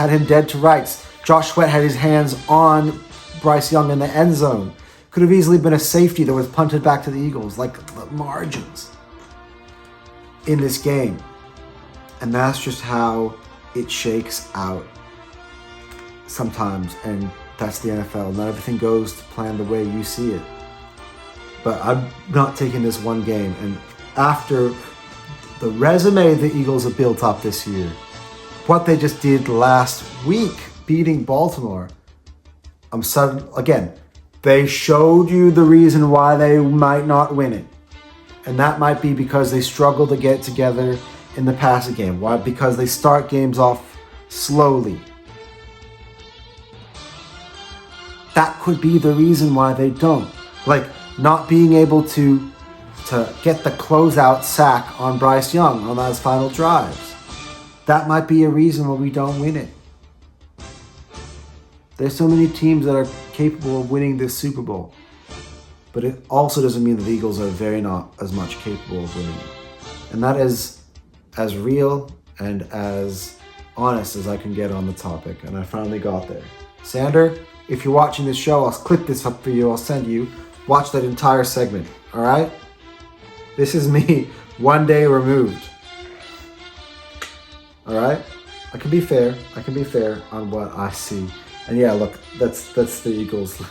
him dead to rights. Josh Sweat had his hands on Bryce Young in the end zone. Could have easily been a safety that was punted back to the Eagles, like the margins in this game. And that's just how it shakes out sometimes. And that's the NFL. Not everything goes to plan the way you see it. But I'm not taking this one game. And after the resume the Eagles have built up this year, what they just did last week, beating Baltimore, they showed you the reason why they might not win it. And that might be because they struggle to get together in the passing game. Why? Because they start games off slowly. That could be the reason why they don't. Like, not being able to get the closeout sack on Bryce Young on those final drives. That might be a reason why we don't win it. There's so many teams that are capable of winning this Super Bowl. But it also doesn't mean that the Eagles are very not as much capable of winning. And that is as real and as honest as I can get on the topic. And I finally got there. Sander, if you're watching this show, I'll clip this up for you. I'll send you. Watch that entire segment. All right? This is me 1 day removed. All right? I can be fair. I can be fair on what I see. And yeah, look, that's the Eagles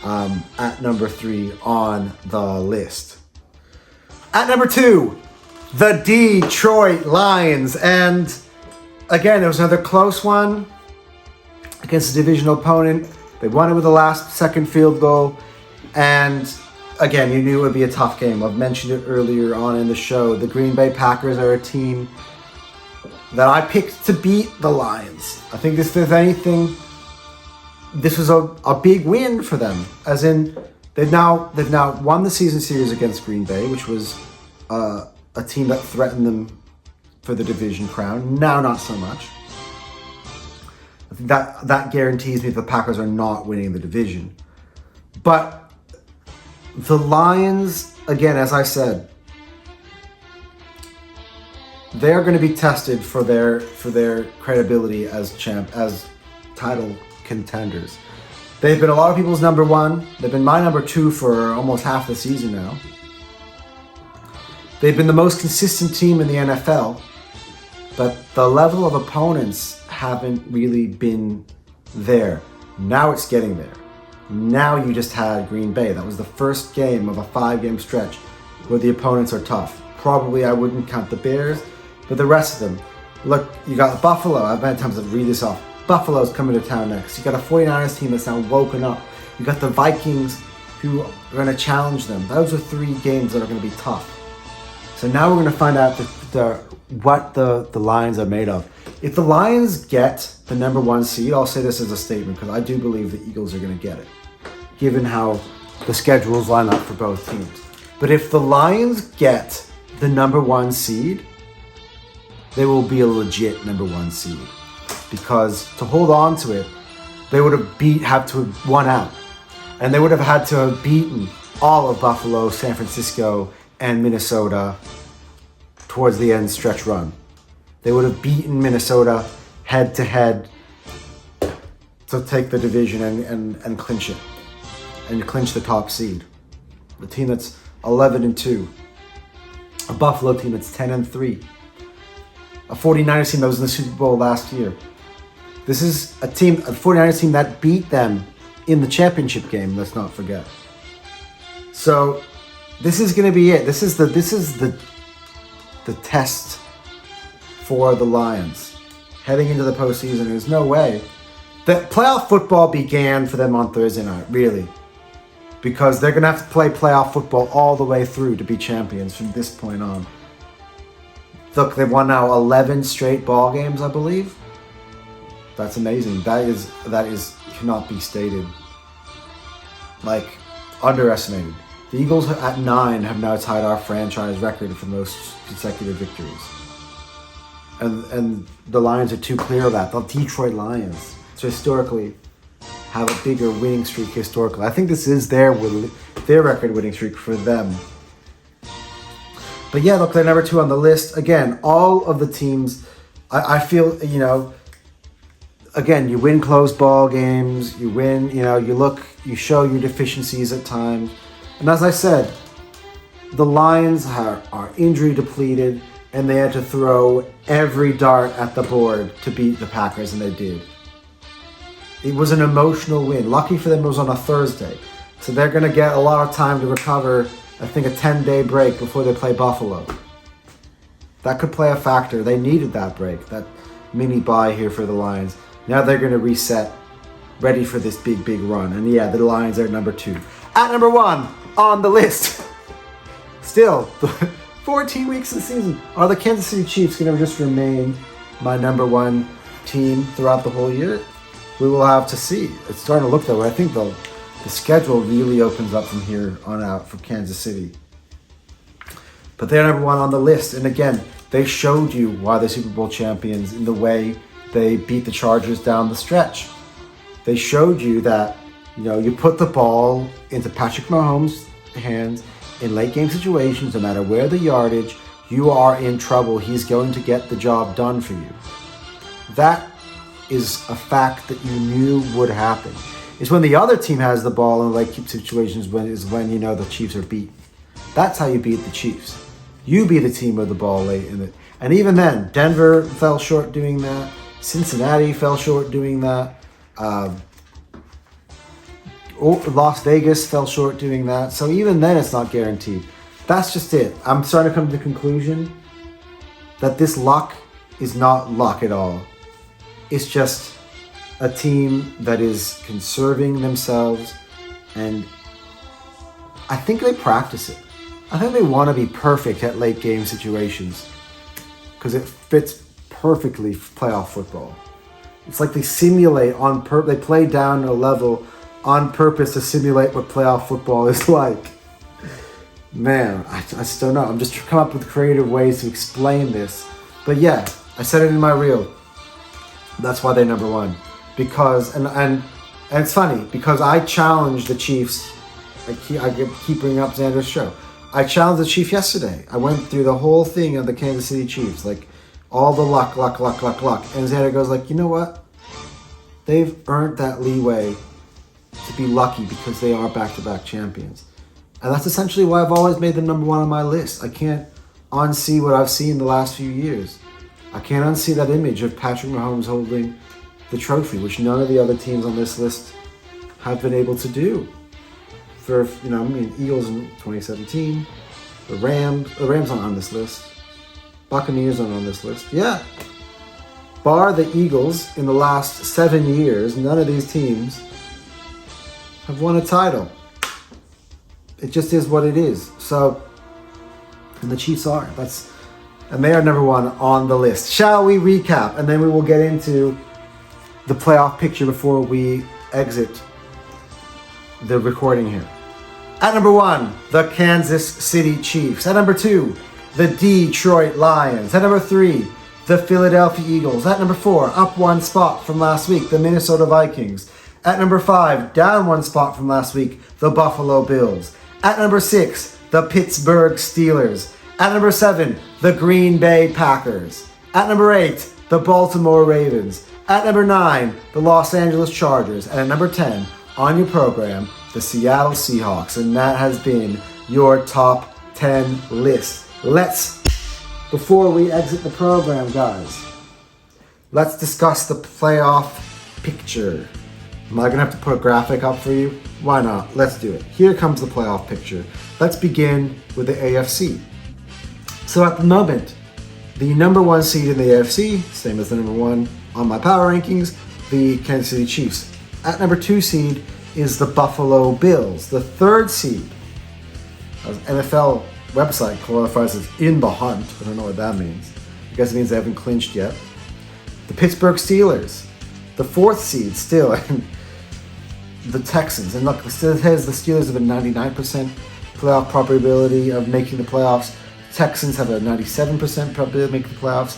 at number 3 on the list. At number 2, the Detroit Lions. And again, it was another close one against a divisional opponent. They won it with the last-second field goal. And again, you knew it would be a tough game. I've mentioned it earlier on in the show. The Green Bay Packers are a team that I picked to beat the Lions. I think if there's anything, this was a big win for them. As in, they've now won the season series against Green Bay, which was a team that threatened them for the division crown. Now, not so much. That guarantees me the Packers are not winning the division. But the Lions, again, as I said, they are going to be tested for their credibility as title contenders. They've been a lot of people's number 1. They've been my number 2 for almost half the season now. They've been the most consistent team in the NFL, but the level of opponents haven't really been there. Now it's getting there. Now you just had Green Bay. That was the first game of a 5-game stretch where the opponents are tough. Probably I wouldn't count the Bears, but the rest of them. Look, you got Buffalo. I've had times to read this off. Buffalo's coming to town next. You got a 49ers team that's now woken up. You got the Vikings who are going to challenge them. Those are 3 games that are going to be tough. So now we're going to find out what the Lions are made of. If the Lions get the number 1 seed, I'll say this as a statement because I do believe the Eagles are going to get it, given how the schedules line up for both teams. But if the Lions get the number 1 seed, they will be a legit number 1 seed. Because to hold on to it, they would have to have won out. And they would have had to have beaten all of Buffalo, San Francisco, and Minnesota towards the end stretch run. They would have beaten Minnesota head to head to take the division and clinch it. And clinch the top seed. A team that's 11-2. A Buffalo team that's 10-3. A 49ers team that was in the Super Bowl last year. This is a 49ers team that beat them in the championship game, let's not forget. So this is going to be it. This is the test for the Lions heading into the postseason. There's no way. The playoff football began for them on Thursday night, really. Because they're going to have to play playoff football all the way through to be champions from this point on. Look, they've won now 11 straight ball games, I believe. That's amazing. That is cannot be stated. Like, underestimated. The Eagles at 9 have now tied our franchise record for most consecutive victories. And the Lions are too clear of that. The Detroit Lions, so historically, have a bigger winning streak historically. I think this is their record winning streak for them. But yeah, look, they're number 2 on the list. Again, all of the teams, I feel, again, you win close ball games, you win, you show your deficiencies at times. And as I said, the Lions are injury depleted and they had to throw every dart at the board to beat the Packers, and they did. It was an emotional win. Lucky for them, it was on a Thursday. So they're going to get a lot of time to recover, I think a 10-day break before they play Buffalo. That could play a factor. They needed that break, that mini bye here for the Lions. Now they're going to reset, ready for this big, big run. And yeah, the Lions are at number 2. At number 1 on the list, still, 14 weeks of the season, are the Kansas City Chiefs going to just remain my number 1 team throughout the whole year? We will have to see. It's starting to look that way. I think the schedule really opens up from here on out for Kansas City. But they're number 1 on the list. And again, they showed you why they're Super Bowl champions in the way they beat the Chargers down the stretch. They showed you that, you put the ball into Patrick Mahomes' hands in late game situations, no matter where the yardage, you are in trouble. He's going to get the job done for you. That is a fact that you knew would happen. It's when the other team has the ball in late game situations when the Chiefs are beat. That's how you beat the Chiefs. You be the team with the ball late in it. And even then, Denver fell short doing that. Cincinnati fell short doing that. Las Vegas fell short doing that. So even then, it's not guaranteed. That's just it. I'm starting to come to the conclusion that this luck is not luck at all. It's just a team that is conserving themselves, and I think they practice it. I think they want to be perfect at late game situations because it fits perfectly for playoff football. It's like they simulate on they play down a level on purpose to simulate what playoff football is like. Man, I just don't know. I'm just trying to come up with creative ways to explain this. But yeah, I said it in my reel. That's why they're number one. Because, and it's funny, because I challenged the Chiefs. I keep bringing up Xander's show. I challenged the Chiefs yesterday. I went through the whole thing of the Kansas City Chiefs. Like, all the luck. And Xander goes like, you know what? They've earned that leeway to be lucky because they are back-to-back champions. And that's essentially why I've always made them number one on my list. I can't unsee what I've seen the last few years. I can't unsee that image of Patrick Mahomes holding the trophy, which none of the other teams on this list have been able to do. For, Eagles in 2017, the Rams aren't on this list. Buccaneers aren't on this list. Yeah. Bar the Eagles, in the last 7 years, none of these teams have won a title. It just is what it is. So, and the Chiefs are. And they are number one on the list. Shall we recap? And then we will get into the playoff picture before we exit the recording here. At number one, the Kansas City Chiefs. At number two, the Detroit Lions. At number three, the Philadelphia Eagles. At number four, up one spot from last week, the Minnesota Vikings. At number five, down one spot from last week, the Buffalo Bills. At number six, the Pittsburgh Steelers. At number seven, the Green Bay Packers. At number eight, the Baltimore Ravens. At number nine, the Los Angeles Chargers. And at number 10, on your program, the Seattle Seahawks. And that has been your top 10 list. Before we exit the program, guys, let's discuss the playoff picture. Am I going to have to put a graphic up for you? Why not? Let's do it. Here comes the playoff picture. Let's begin with the AFC. So at the moment, the number one seed in the AFC, same as the number one on my power rankings, the Kansas City Chiefs. At number two seed is the Buffalo Bills. The third seed, NFL website qualifies as in the hunt. I don't know what that means. I guess it means they haven't clinched yet. The Pittsburgh Steelers. The fourth seed still, the Texans. And look, the Steelers have a 99% playoff probability of making the playoffs. Texans have a 97% probability of making the playoffs.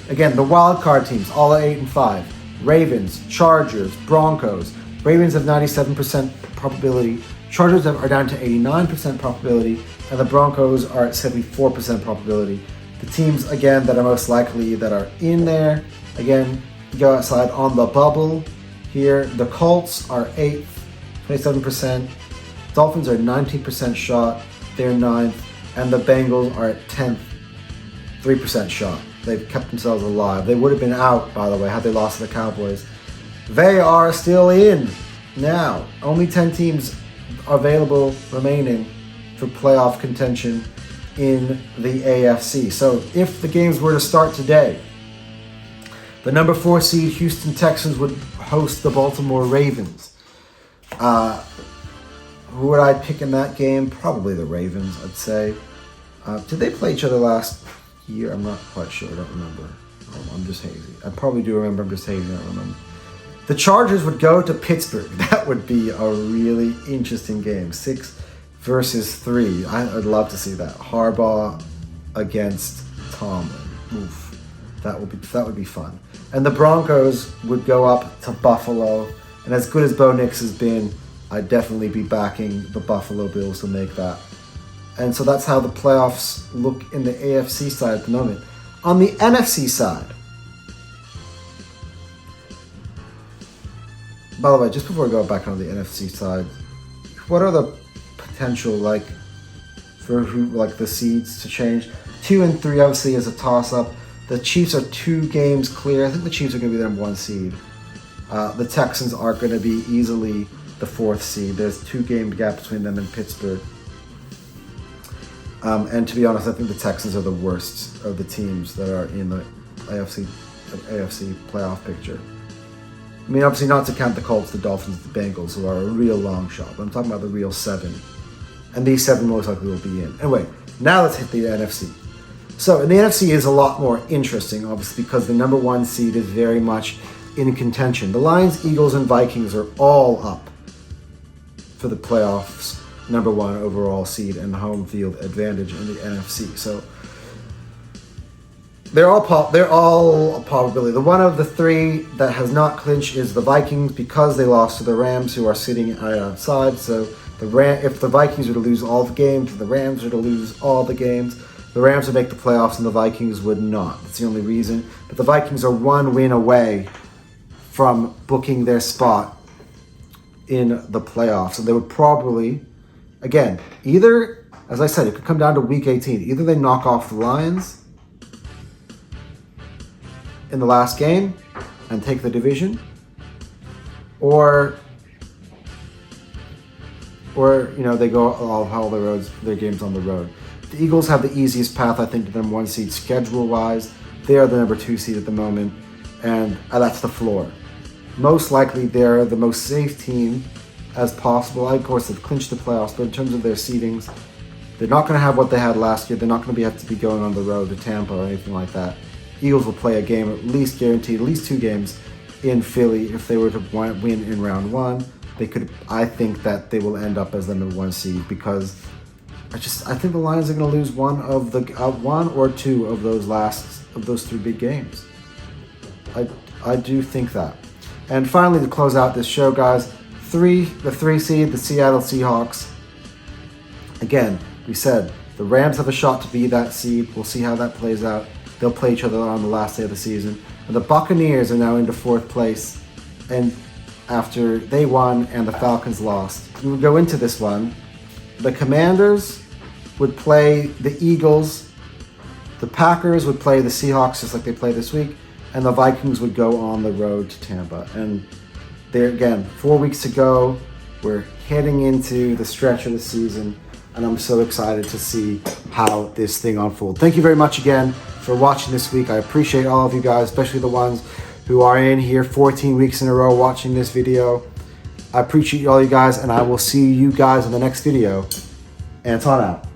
Again, the wild card teams, all at 8 and 5. Ravens, Chargers, Broncos. Ravens have 97% probability. Chargers are down to 89% probability. And the Broncos are at 74% probability. The teams, again, that are most likely that are in there, again, go outside on the bubble. Here, the Colts are 8th, 27%. Dolphins are 19% shot. They're 9th. And the Bengals are at 10th, 3% shot. They've kept themselves alive. They would have been out, by the way, had they lost to the Cowboys. They are still in now. Only 10 teams available remaining for playoff contention in the AFC. So if the games were to start today, the number 4 seed Houston Texans would host the Baltimore Ravens. Who would I pick in that game? Probably the Ravens, I'd say. Did they play each other last year? I'm not quite sure. I don't remember. I'm just hazy. I probably do remember. I'm just hazy. I don't remember. The Chargers would go to Pittsburgh. That would be a really interesting game. 6 versus 3. I'd love to see that. Harbaugh against Tomlin. Oof. That would be fun. And the Broncos would go up to Buffalo And as good as Bo Nix has been, I'd definitely be backing the Buffalo Bills to make that. And so that's how the playoffs look in the AFC side at the moment. On the NFC side, by the way, just before we go back on the NFC side, what are the potential for the seeds to change? 2 and 3 obviously is a toss-up. The Chiefs are 2 games clear. I think the Chiefs are going to be the number 1 seed. The Texans are going to be easily the 4th seed. There's 2-game gap between them and Pittsburgh. And to be honest, I think the Texans are the worst of the teams that are in the AFC playoff picture. I mean, obviously not to count the Colts, the Dolphins, the Bengals, who are a real long shot. But I'm talking about the real 7. And these 7 most likely will be in. Anyway, now let's hit the NFC. So, and the NFC is a lot more interesting, obviously, because the number 1 seed is very much in contention. The Lions, Eagles, and Vikings are all up for the playoffs, number 1 overall seed and home field advantage in the NFC. So, they're all a probability. The one of the 3 that has not clinched is the Vikings, because they lost to the Rams, who are sitting outside. So if the Vikings were to lose all the games, the Rams were to lose all the games, the Rams would make the playoffs and the Vikings would not. That's the only reason. But the Vikings are 1 win away from booking their spot in the playoffs. And they would probably, again, either, as I said, it could come down to week 18. Either they knock off the Lions in the last game and take the division, or they go all their games on the road. The Eagles have the easiest path, I think, to the number 1 seed schedule-wise. They are the number 2 seed at the moment, and that's the floor. Most likely, they're the most safe team as possible. Of course, they've clinched the playoffs, but in terms of their seedings, they're not going to have what they had last year. They're not going to have to be going on the road to Tampa or anything like that. Eagles will play a game, at least guaranteed, at least 2 games in Philly. If they were to win in round 1, I think that they will end up as the number 1 seed, because I think the Lions are going to lose one or two of those 3 big games. I do think that. And finally, to close out this show, guys, the 3 seed, the Seattle Seahawks. Again, we said the Rams have a shot to be that seed. We'll see how that plays out. They'll play each other on the last day of the season. And the Buccaneers are now into 4th place, and after they won and the Falcons lost. We would go into this one. The Commanders would play the Eagles. The Packers would play the Seahawks just like they play this week. And the Vikings would go on the road to Tampa. And there again, 4 weeks to go. We're heading into the stretch of the season. And I'm so excited to see how this thing unfolds. Thank you very much again for watching this week. I appreciate all of you guys, especially the ones who are in here 14 weeks in a row watching this video. I appreciate all you guys, and I will see you guys in the next video. Anton out.